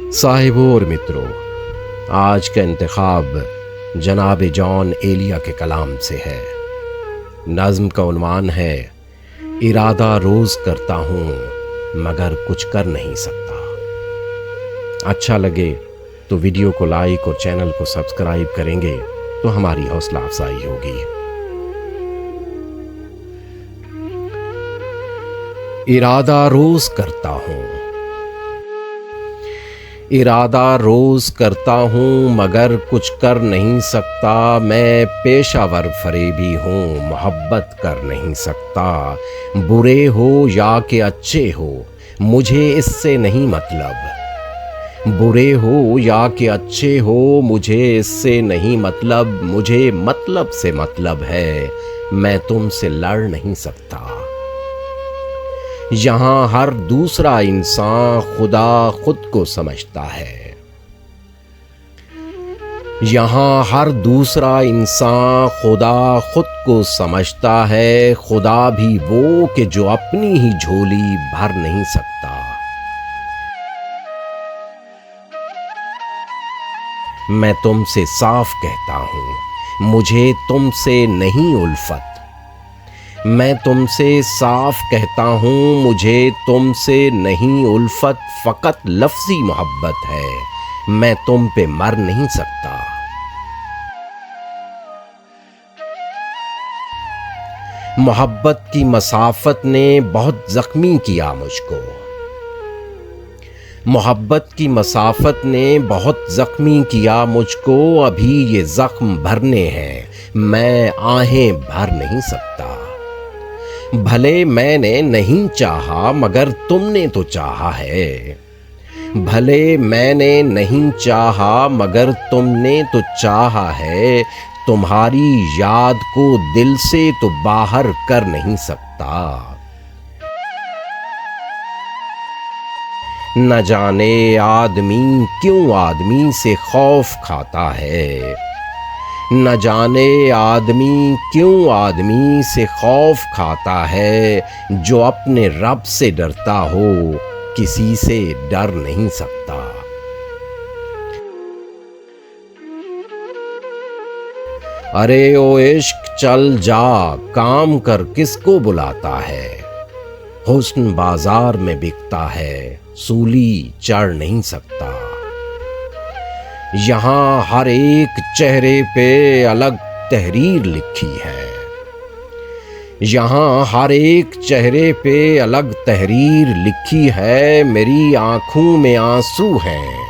साहिबों और मित्रों, आज का इंतखाब जनाब जॉन एलिया के कलाम से है। नज़्म का उन्वान है, इरादा रोज़ करता हूँ मगर कुछ कर नहीं सकता। अच्छा लगे तो वीडियो को लाइक और चैनल को सब्सक्राइब करेंगे तो हमारी हौसला अफजाई होगी। इरादा रोज़ करता हूँ, इरादा रोज़ करता हूँ मगर कुछ कर नहीं सकता। मैं पेशावर फरेबी हूँ, मोहब्बत कर नहीं सकता। बुरे हो या कि अच्छे हो, मुझे इससे नहीं मतलब। बुरे हो या कि अच्छे हो, मुझे इससे नहीं मतलब। मुझे मतलब से मतलब है, मैं तुमसे लड़ नहीं सकता। यहाँ हर दूसरा इंसान खुदा खुद को समझता है। यहाँ हर दूसरा इंसान खुदा खुद को समझता है। खुदा भी वो कि जो अपनी ही झोली भर नहीं सकता। मैं तुमसे साफ कहता हूँ, मुझे तुमसे नहीं उल्फत। मैं तुमसे साफ कहता हूँ, मुझे तुमसे नहीं उल्फत। फ़कत लफ्ज़ी मोहब्बत है, मैं तुम पे मर नहीं सकता। मोहब्बत की मसाफत ने बहुत ज़ख्मी किया मुझको। मोहब्बत की मसाफत ने बहुत ज़ख्मी किया मुझको। अभी ये ज़ख्म भरने हैं, मैं आहें भर नहीं सकता। भले मैंने नहीं चाहा मगर तुमने तो चाहा है। भले मैंने नहीं चाहा मगर तुमने तो चाहा है। तुम्हारी याद को दिल से तो बाहर कर नहीं सकता। न जाने आदमी क्यों आदमी से खौफ खाता है। न जाने आदमी क्यों आदमी से खौफ खाता है। जो अपने रब से डरता हो, किसी से डर नहीं सकता। अरे ओ इश्क चल जा, काम कर किसको बुलाता है। हुस्न बाजार में बिकता है, सूली चढ़ नहीं सकता। यहाँ हर एक चेहरे पे अलग तहरीर लिखी है। यहाँ हर एक चेहरे पे अलग तहरीर लिखी है। मेरी आंखों में आंसू हैं,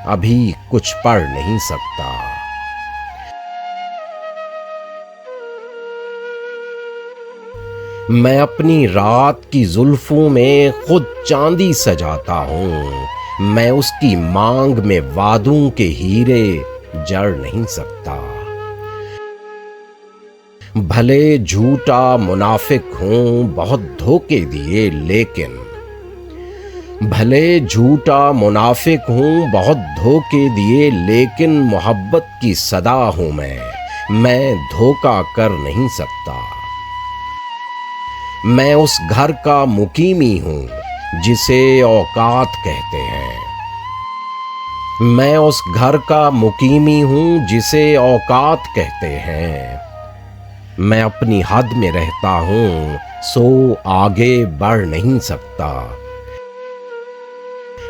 अभी कुछ पढ़ नहीं सकता। मैं अपनी रात की जुल्फों में खुद चांदी सजाता हूँ। मैं उसकी मांग में वादों के हीरे जड़ नहीं सकता। भले झूठा मुनाफिक हूँ, बहुत धोखे दिए लेकिन। भले झूठा मुनाफिक हूँ, बहुत धोखे दिए लेकिन। मोहब्बत की सदा हूँ मैं धोखा कर नहीं सकता। मैं उस घर का मुकीमी हूँ जिसे औकात कहते हैं। मैं उस घर का मुकीमी हूँ जिसे औकात कहते हैं। मैं अपनी हद में रहता हूँ, सो आगे बढ़ नहीं सकता।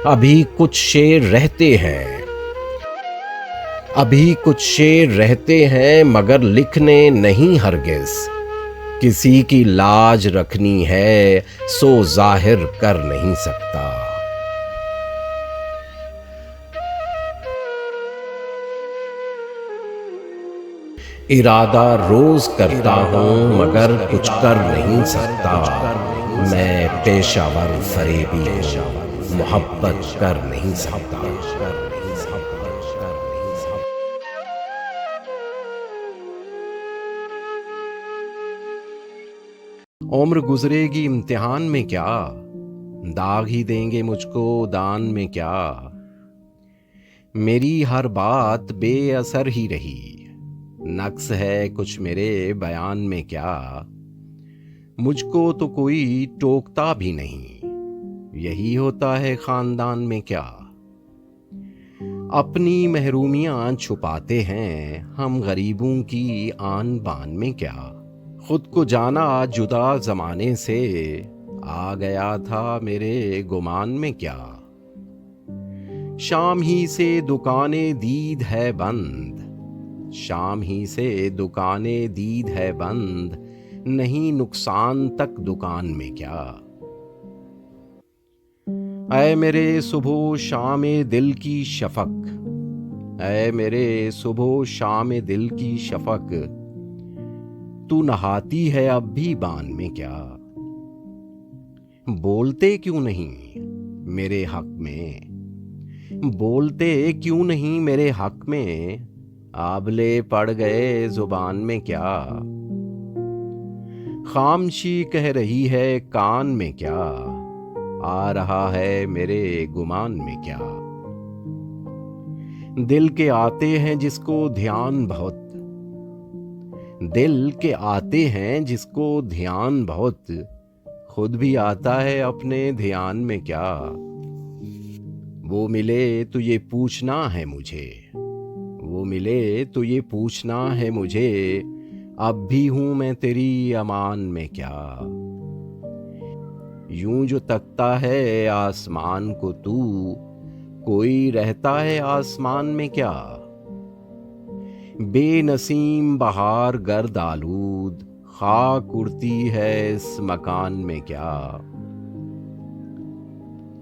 अभी कुछ शेर रहते हैं, अभी कुछ शेर रहते हैं मगर लिखने नहीं हरगिज़। किसी की लाज रखनी है, सो जाहिर कर नहीं सकता। इरादा रोज करता हूँ मगर कुछ कर नहीं सकता। मैं पेशावर फरेबी हूँ, मोहब्बत कर नहीं सकता। उम्र गुजरेगी इम्तिहान में क्या, दाग ही देंगे मुझको दान में क्या। मेरी हर बात बेअसर ही रही, नक्स है कुछ मेरे बयान में क्या। मुझको तो कोई टोकता भी नहीं, यही होता है खानदान में क्या। اپنی محرومیاں چھپاتے ہیں ہم غریبوں کی آن بان میں کیا. خود کو جانا جدا زمانے سے، آ گیا تھا میرے گمان میں کیا. شام ہی سے دکانیں دید ہے بند، شام ہی سے دکانیں دید ہے بند، نہیں نقصان تک دکان میں کیا. اے میرے صبح و شام دل کی شفق، اے میرے صبح و شام دل کی شفق، تو نہاتی ہے اب بھی بان میں کیا. بولتے کیوں نہیں میرے حق میں، بولتے کیوں نہیں میرے حق میں، آبلے پڑ گئے زبان میں کیا. خاموشی کہہ رہی ہے کان میں کیا، آ رہا ہے میرے گمان میں کیا. دل کے آتے ہیں جس کو دھیان بہت، دل کے آتے ہیں جس کو دھیان بہت، خود بھی آتا ہے اپنے دھیان میں کیا. وہ ملے تو یہ پوچھنا ہے مجھے، وہ ملے تو یہ پوچھنا ہے مجھے، اب بھی ہوں میں تیری امان میں کیا. یوں جو تکتا ہے آسمان کو تو، کوئی رہتا ہے آسمان میں کیا. بے نسیم بہار گرد آلود، خاک اڑتی ہے اس مکان میں کیا.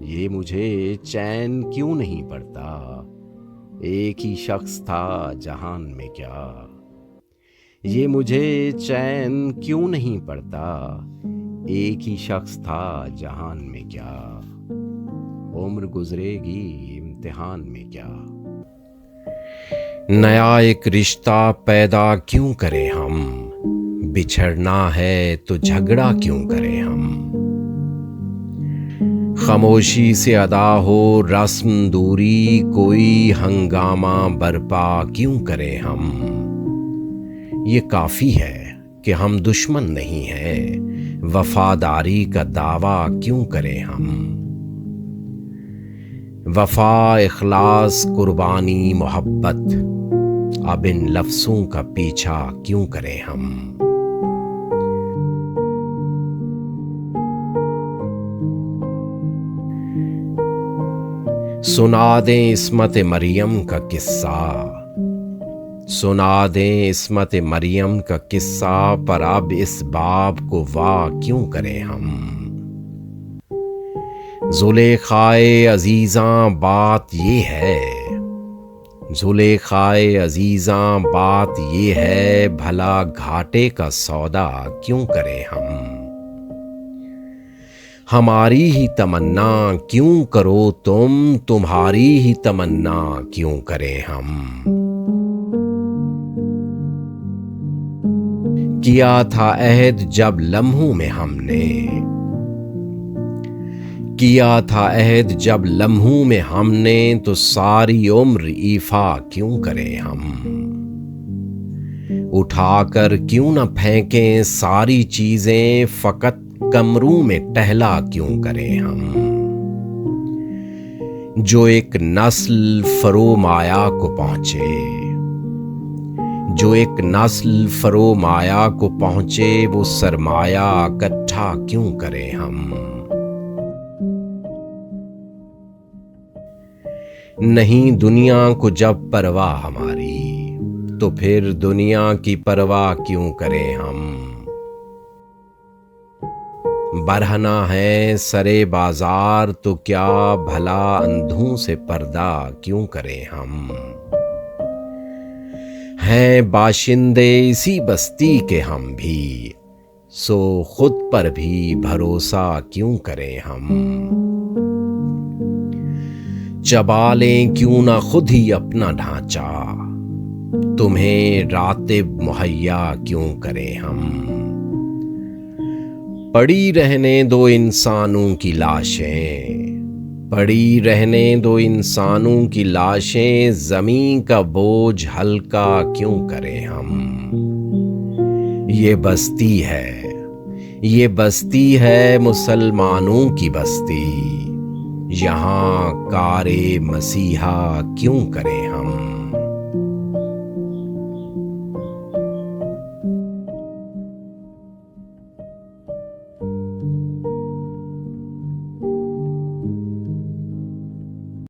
یہ مجھے چین کیوں نہیں پڑتا، ایک ہی شخص تھا جہان میں کیا. یہ مجھے چین کیوں نہیں پڑتا، ایک ہی شخص تھا جہان میں کیا. عمر گزرے گی امتحان میں کیا. نیا ایک رشتہ پیدا کیوں کریں ہم، بچھڑنا ہے تو جھگڑا کیوں کریں ہم. خاموشی سے ادا ہو رسم دوری، کوئی ہنگامہ برپا کیوں کریں ہم. یہ کافی ہے کہ ہم دشمن نہیں ہیں، وفاداری کا دعویٰ کیوں کریں ہم. وفا اخلاص قربانی محبت، اب ان لفظوں کا پیچھا کیوں کریں ہم. سنا دیں عصمت مریم کا قصہ، سنا دیں عصمت مریم کا قصہ، پر اب اس باب کو وا کیوں کریں ہم. زلیخائے عزیزاں بات یہ ہے، زلیخائے عزیزاں بات یہ ہے، بھلا گھاٹے کا سودا کیوں کریں ہم. ہماری ہی تمنا کیوں کرو تم، تمہاری ہی تمنا کیوں کریں ہم. کیا تھا عہد جب لمحوں میں ہم نے، کیا تھا عہد جب لمحوں میں ہم نے، تو ساری عمر ایفا کیوں کریں ہم. اٹھا کر کیوں نہ پھینکیں ساری چیزیں، فقط کمروں میں ٹہلا کیوں کریں ہم. جو ایک نسل فرومایا کو پہنچے، جو ایک نسل فرومایا کو پہنچے، وہ سرمایہ اکٹھا کیوں کریں ہم. نہیں دنیا کو جب پرواہ ہماری، تو پھر دنیا کی پرواہ کیوں کریں ہم. برہنہ ہے سرے بازار تو کیا، بھلا اندھوں سے پردہ کیوں کریں ہم. ہیں باشندے اسی بستی کے ہم بھی، سو خود پر بھی بھروسہ کیوں کریں ہم. چبا لیں کیوں نہ خود ہی اپنا ڈھانچہ، تمہیں راتب مہیا کیوں کریں ہم. پڑی رہنے دو انسانوں کی لاشیں، پڑی رہنے دو انسانوں کی لاشیں، زمین کا بوجھ ہلکا کیوں کریں ہم. یہ بستی ہے، یہ بستی ہے مسلمانوں کی بستی، یہاں کارے مسیحا کیوں کریں